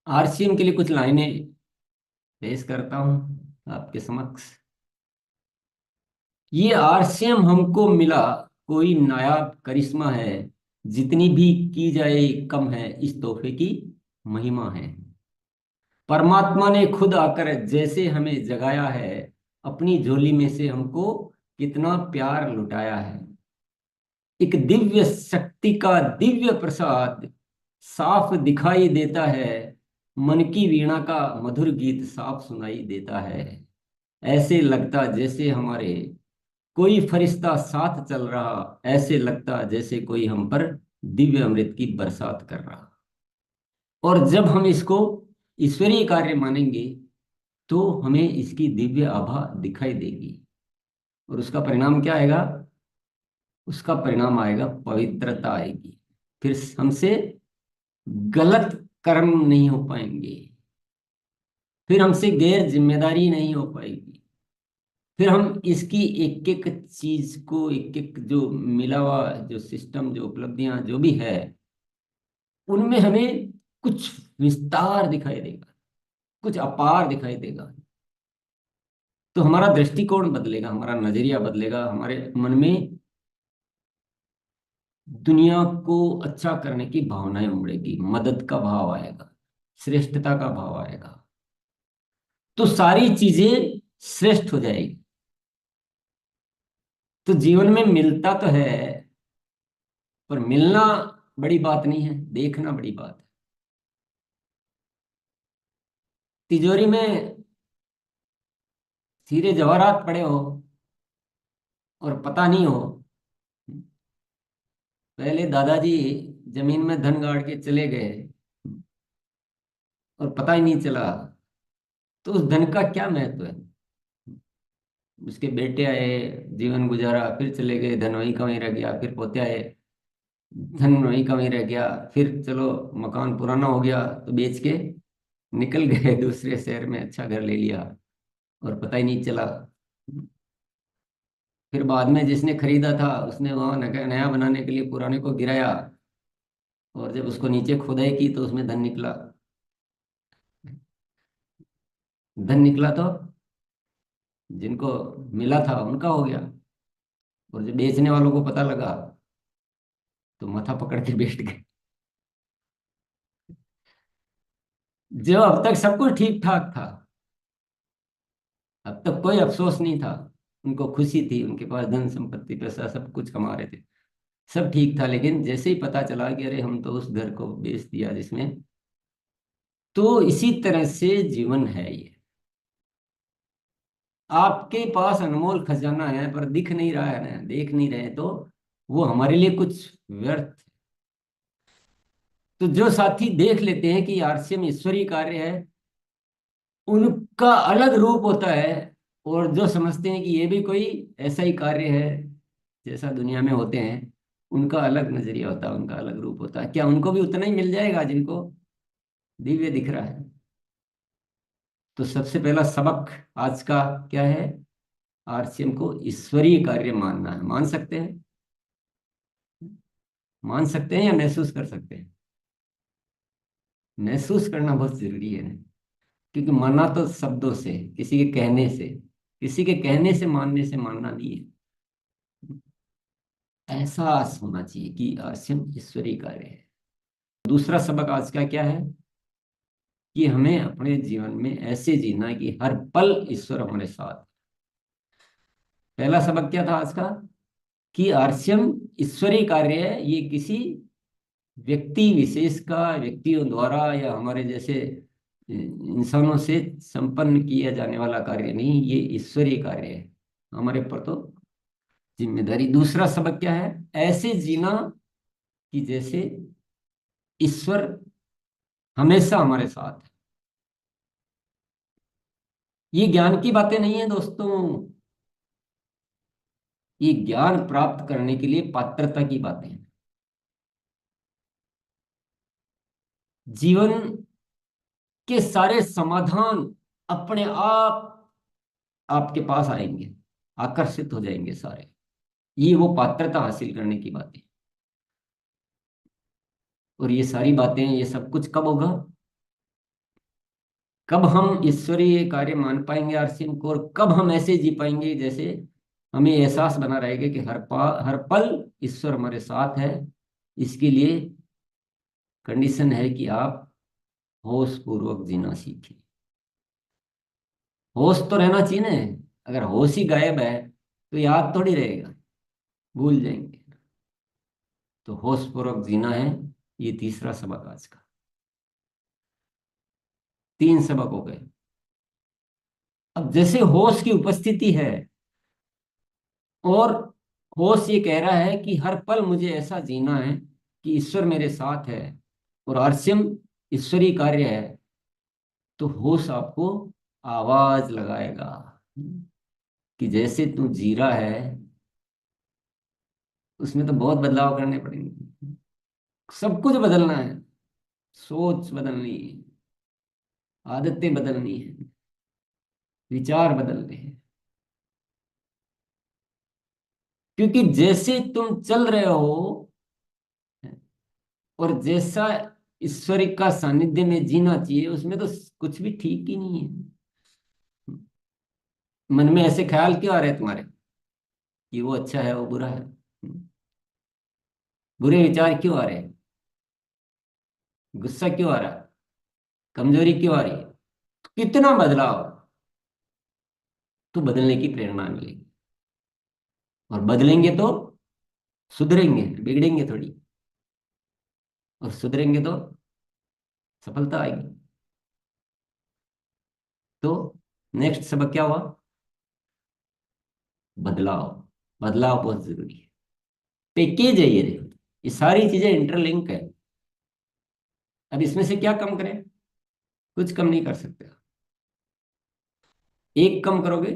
RCM के लिए कुछ लाइनें पेश करता हूं आपके समक्ष। ये आरसीएम हमको मिला, कोई नायाब करिश्मा है। जितनी भी की जाए कम है, इस तोहफे की महिमा है। परमात्मा ने खुद आकर जैसे हमें जगाया है, अपनी झोली में से हमको कितना प्यार लुटाया है। एक दिव्य शक्ति का दिव्य प्रसाद साफ दिखाई देता है। मन की वीणा का मधुर गीत साफ सुनाई देता है। ऐसे लगता जैसे हमारे कोई फरिश्ता साथ चल रहा, ऐसे लगता जैसे कोई हम पर दिव्य अमृत की बरसात कर रहा। और जब हम इसको ईश्वरीय कार्य मानेंगे तो हमें इसकी दिव्य आभा दिखाई देगी। और उसका परिणाम क्या आएगा? उसका परिणाम आएगा पवित्रता आएगी। फिर हमसे गलत कर्म नहीं हो पाएंगे। फिर हमसे गैर जिम्मेदारी नहीं हो पाएगी। फिर हम इसकी एक एक चीज को, एक एक जो मिला हुआ जो सिस्टम, जो उपलब्धियां जो भी है, उनमें हमें कुछ विस्तार दिखाई देगा, कुछ अपार दिखाई देगा। तो हमारा दृष्टिकोण बदलेगा, हमारा नजरिया बदलेगा, हमारे मन में दुनिया को अच्छा करने की भावनाएं उमड़ेगी, मदद का भाव आएगा, श्रेष्ठता का भाव आएगा। तो सारी चीजें श्रेष्ठ हो जाएगी। तो जीवन में मिलता तो है, पर मिलना बड़ी बात नहीं है, देखना बड़ी बात है। तिजोरी में हीरे जवाहरात पड़े हो और पता नहीं हो। पहले दादाजी जमीन में धन गाड़ के चले गए और पता ही नहीं चला, तो उस धन का क्या महत्व है? उसके बेटे आए, जीवन गुजारा, फिर चले गए, धन वहीं का वहीं रह गया। फिर पोते आए, धन वहीं का वहीं रह गया। फिर चलो मकान पुराना हो गया तो बेच के निकल गए दूसरे शहर में, अच्छा घर ले लिया और पता ही नहीं चला। फिर बाद में जिसने खरीदा था उसने वहां नया बनाने के लिए पुराने को गिराया, और जब उसको नीचे खुदाई की तो उसमें धन निकला। धन निकला तो जिनको मिला था उनका हो गया, और जो बेचने वालों को पता लगा तो माथा पकड़ के बैठ गए। जो अब तक सब कुछ ठीक ठाक था, अब तक कोई अफसोस नहीं था, उनको खुशी थी, उनके पास धन संपत्ति पैसा सब कुछ कमा रहे थे, सब ठीक था। लेकिन जैसे ही पता चला कि अरे हम तो उस घर को बेच दिया जिसमें, तो इसी तरह से जीवन है ये। आपके पास अनमोल खजाना है पर दिख नहीं रहा है ना, देख नहीं रहे, तो वो हमारे लिए कुछ व्यर्थ। तो जो साथी देख लेते हैं कि आरसीएम ईश्वरीय कार्य है, उनका अलग रूप होता है। और जो समझते हैं कि ये भी कोई ऐसा ही कार्य है जैसा दुनिया में होते हैं, उनका अलग नजरिया होता है, उनका अलग रूप होता है। क्या उनको भी उतना ही मिल जाएगा जिनको दिव्य दिख रहा है? तो सबसे पहला सबक आज का क्या है? आरसीएम को ईश्वरीय कार्य मानना है। मान सकते हैं? मान सकते हैं या महसूस कर सकते हैं? महसूस करना बहुत जरूरी है। क्योंकि माना तो शब्दों से, किसी के कहने से, किसी के कहने से मानने से मानना नहीं है। एहसास होना चाहिए कि आरसीएम ईश्वरीय कार्य है। दूसरा सबक आज का क्या है? कि हमें अपने जीवन में ऐसे जीना है कि हर पल ईश्वर हमारे साथ। पहला सबक क्या था आज का? कि आरसीएम ईश्वरीय कार्य है, ये किसी व्यक्ति विशेष का, व्यक्तियों द्वारा या हमारे जैसे इंसानों से संपन्न किया जाने वाला कार्य नहीं, ये ईश्वरीय कार्य है। हमारे ऊपर तो जिम्मेदारी। दूसरा सबक क्या है? ऐसे जीना कि जैसे ईश्वर हमेशा हमारे साथ है। ये ज्ञान की बातें नहीं है दोस्तों, ये ज्ञान प्राप्त करने के लिए पात्रता की बातें हैं। जीवन के सारे समाधान अपने आप आपके पास आएंगे, आकर्षित हो जाएंगे सारे। ये वो पात्रता हासिल करने की बातें। और ये सारी बातें, ये सब कुछ कब होगा? कब हम ईश्वरीय कार्य मान पाएंगे आरसीएम को, और कब हम ऐसे जी पाएंगे जैसे हमें एहसास बना रहेगा कि हर पल ईश्वर हमारे साथ है। इसके लिए कंडीशन है कि आप होश पूर्वक जीना सीखें। होश तो रहना चाहिए ना। अगर होश ही गायब है तो याद थोड़ी रहेगा, भूल जाएंगे। तो होश पूर्वक जीना है। ये तीसरा सबक आज का। 3 सबक हो गए। अब जैसे होश की उपस्थिति है, और होश ये कह रहा है कि हर पल मुझे ऐसा जीना है कि ईश्वर मेरे साथ है और अवश्यम ईश्वरीय कार्य है, तो होश आपको आवाज लगाएगा कि जैसे तू जी रहा है उसमें तो बहुत बदलाव करने पड़ेंगे। सब कुछ बदलना है। सोच बदलनी है, आदतें बदलनी है, विचार बदलने हैं। क्योंकि जैसे तुम चल रहे हो और जैसा ईश्वर का सानिध्य में जीना चाहिए, उसमें तो कुछ भी ठीक ही नहीं है। मन में ऐसे ख्याल क्यों आ रहे हैं तुम्हारे कि वो अच्छा है वो बुरा है? बुरे विचार क्यों आ रहे हैं? गुस्सा क्यों आ रहा है? कमजोरी क्यों आ रही है? कितना बदलाव, तो बदलने की प्रेरणा मिलेगी। और बदलेंगे तो सुधरेंगे, बिगड़ेंगे थोड़ी। और सुधरेंगे तो सफलता आएगी। तो नेक्स्ट सबक क्या हुआ? बदलाव। बदलाव बहुत जरूरी है। पैकेज है ये, देखो ये सारी चीजें इंटरलिंक है। अब इसमें से क्या कम करें? कुछ कम नहीं कर सकते। एक कम करोगे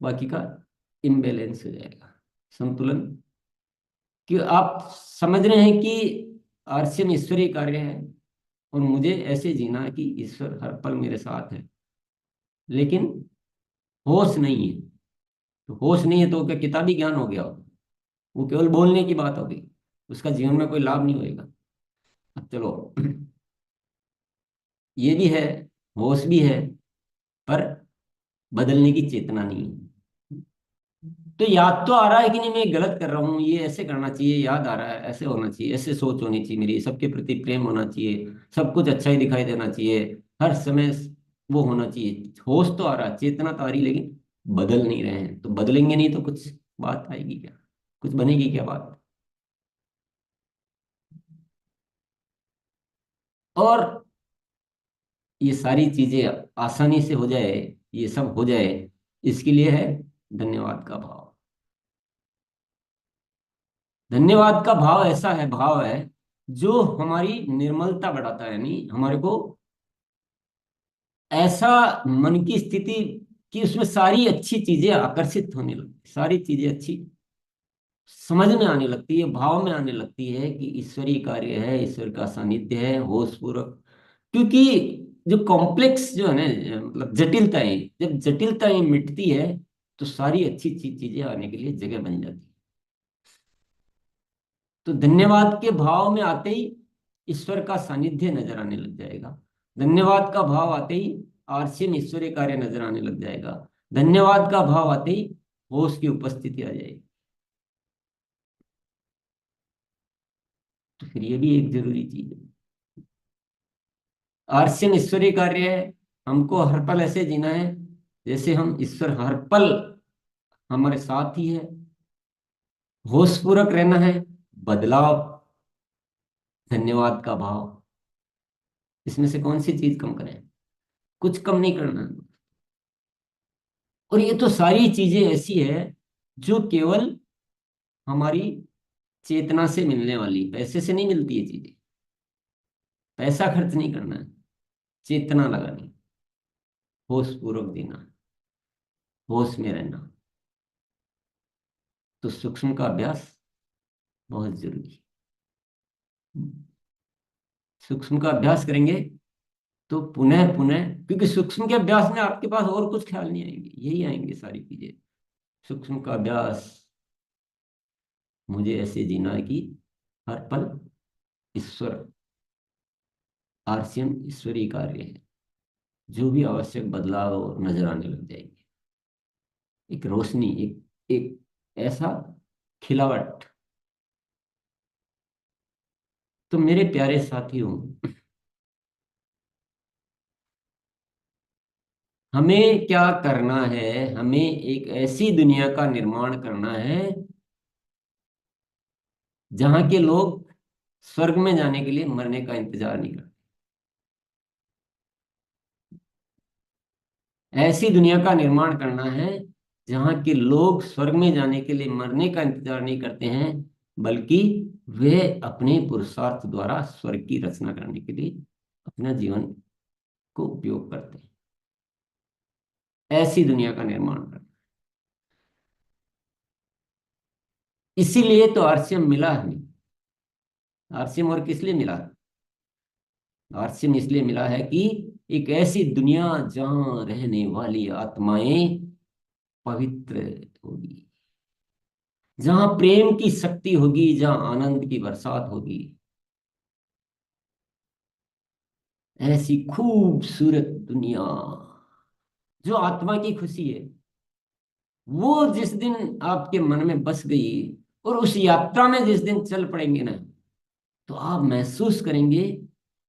बाकी का इम्बेलेंस हो जाएगा, संतुलन। कि आप समझ रहे हैं कि आरसीएम ईश्वरीय कार्य है और मुझे ऐसे जीना है कि ईश्वर हर पल मेरे साथ है, लेकिन होश नहीं है। तो होश नहीं है तो क्या किताबी ज्ञान हो गया हो? वो केवल बोलने की बात होगी, उसका जीवन में कोई लाभ नहीं होएगा। अब चलो, ये भी है, होश भी है, पर बदलने की चेतना नहीं है। तो याद तो आ रहा है कि नहीं मैं गलत कर रहा हूँ, ये ऐसे करना चाहिए, याद आ रहा है ऐसे होना चाहिए, ऐसे सोच होनी चाहिए, मेरी सबके प्रति प्रेम होना चाहिए, सब कुछ अच्छा ही दिखाई देना चाहिए, हर समय वो होना चाहिए। होश तो आ रहा है, चेतना तो आ रही, लेकिन बदल नहीं रहे हैं। तो बदलेंगे नहीं तो कुछ बात आएगी क्या? कुछ बनेगी क्या बात? और ये सारी चीजें आसानी से हो जाए, ये सब हो जाए, इसके लिए है धन्यवाद का भाव। धन्यवाद का भाव ऐसा है, भाव है जो हमारी निर्मलता बढ़ाता है, यानी हमारे को ऐसा मन की स्थिति कि उसमें सारी अच्छी चीजें आकर्षित होने लगती, सारी चीजें अच्छी समझ में आने लगती है, भाव में आने लगती है कि ईश्वरीय कार्य है, ईश्वर का सानिध्य है, होश पूर्वक। क्योंकि जो कॉम्प्लेक्स जो है ना, मतलब जटिलताएं, जब जटिलताएं मिटती है तो सारी अच्छी चीजें आने के लिए जगह बन जाती है। तो धन्यवाद के भाव में आते ही ईश्वर का सानिध्य नजर आने लग जाएगा। धन्यवाद का भाव आते ही आरसीएम ईश्वरीय कार्य नजर आने लग जाएगा। धन्यवाद का भाव आते ही होश की उपस्थिति आ जाएगी। तो फिर ये भी एक जरूरी चीज है। आरसीएम ईश्वरीय कार्य है, हमको हर पल ऐसे जीना है जैसे हम ईश्वर हर पल हमारे साथ ही है। होश पूर्वक रहना है। बदलाव, धन्यवाद का भाव। इसमें से कौन सी चीज कम करें? कुछ कम नहीं करना है। और ये तो सारी चीजें ऐसी है जो केवल हमारी चेतना से मिलने वाली, पैसे से नहीं मिलती ये चीजें। पैसा खर्च नहीं करना है, चेतना लगानी, होश पूर्वक देना, होश में रहना। तो सूक्ष्म का अभ्यास बहुत जरूरी है। सूक्ष्म का अभ्यास करेंगे तो पुनः पुनः, क्योंकि सूक्ष्म के अभ्यास में आपके पास और कुछ ख्याल नहीं आएंगे, यही आएंगे सारी चीजें। सूक्ष्म का अभ्यास, मुझे ऐसे जीना है कि हर पल ईश्वर, आरसीएम ईश्वरीय कार्य है। जो भी आवश्यक बदलाव नजर आने लग जाएंगे। एक रोशनी, एक एक ऐसा खिलावट। तो मेरे प्यारे साथियों, हमें क्या करना है? हमें एक ऐसी दुनिया का निर्माण करना है जहां के लोग स्वर्ग में जाने के लिए मरने का इंतजार नहीं करते। ऐसी दुनिया का निर्माण करना है जहां के लोग स्वर्ग में जाने के लिए मरने का इंतजार नहीं करते हैं, बल्कि वे अपने पुरुषार्थ द्वारा स्वर्ग की रचना करने के लिए अपना जीवन को उपयोग करते हैं। ऐसी दुनिया का निर्माण करना। इसीलिए तो आरसीएम मिला हमें। आरसीएम और किस लिए मिला? आरसीएम इसलिए मिला है कि एक ऐसी दुनिया जहां रहने वाली आत्माएं पवित्र होगी, जहां प्रेम की शक्ति होगी, जहां आनंद की बरसात होगी। ऐसी खूबसूरत दुनिया जो आत्मा की खुशी है, वो जिस दिन आपके मन में बस गई और उस यात्रा में जिस दिन चल पड़ेंगे ना, तो आप महसूस करेंगे,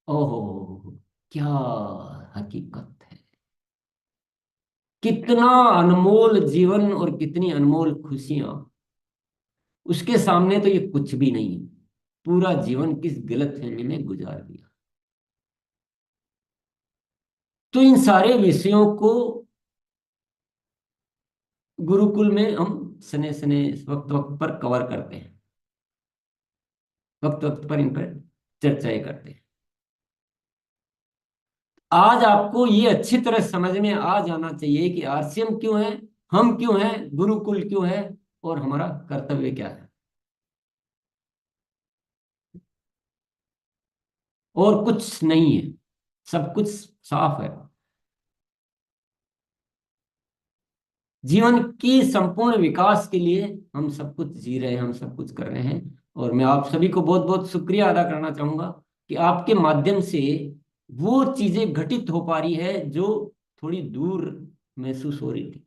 ओहो, क्या हकीकत है। कितना अनमोल जीवन और कितनी अनमोल खुशियां। उसके सामने तो ये कुछ भी नहीं है। पूरा जीवन किस गलतफहमी में गुजार दिया। तो इन सारे विषयों को गुरुकुल में हम सने सने वक्त वक्त पर कवर करते हैं, वक्त वक्त पर इन पर चर्चाएं करते हैं। आज आपको ये अच्छी तरह समझ में आ जाना चाहिए कि आरसीएम क्यों है, हम क्यों हैं, गुरुकुल क्यों है, और हमारा कर्तव्य क्या है। और कुछ नहीं है, सब कुछ साफ है। जीवन की संपूर्ण विकास के लिए हम सब कुछ जी रहे हैं, हम सब कुछ कर रहे हैं। और मैं आप सभी को बहुत बहुत शुक्रिया अदा करना चाहूंगा कि आपके माध्यम से वो चीजें घटित हो पा रही है जो थोड़ी दूर महसूस हो रही थी।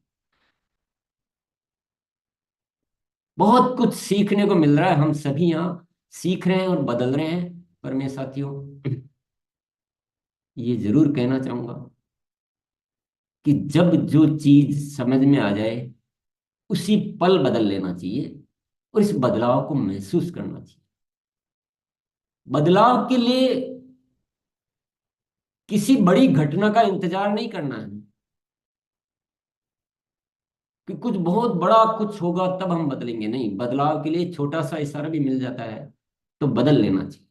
बहुत कुछ सीखने को मिल रहा है। हम सभी यहाँ सीख रहे हैं और बदल रहे हैं। पर मैं साथियों, ये जरूर कहना चाहूंगा कि जब जो चीज समझ में आ जाए, उसी पल बदल लेना चाहिए और इस बदलाव को महसूस करना चाहिए। बदलाव के लिए किसी बड़ी घटना का इंतजार नहीं करना है कि कुछ बहुत बड़ा कुछ होगा तब हम बदलेंगे। नहीं, बदलाव के लिए छोटा सा इशारा भी मिल जाता है तो बदल लेना चाहिए।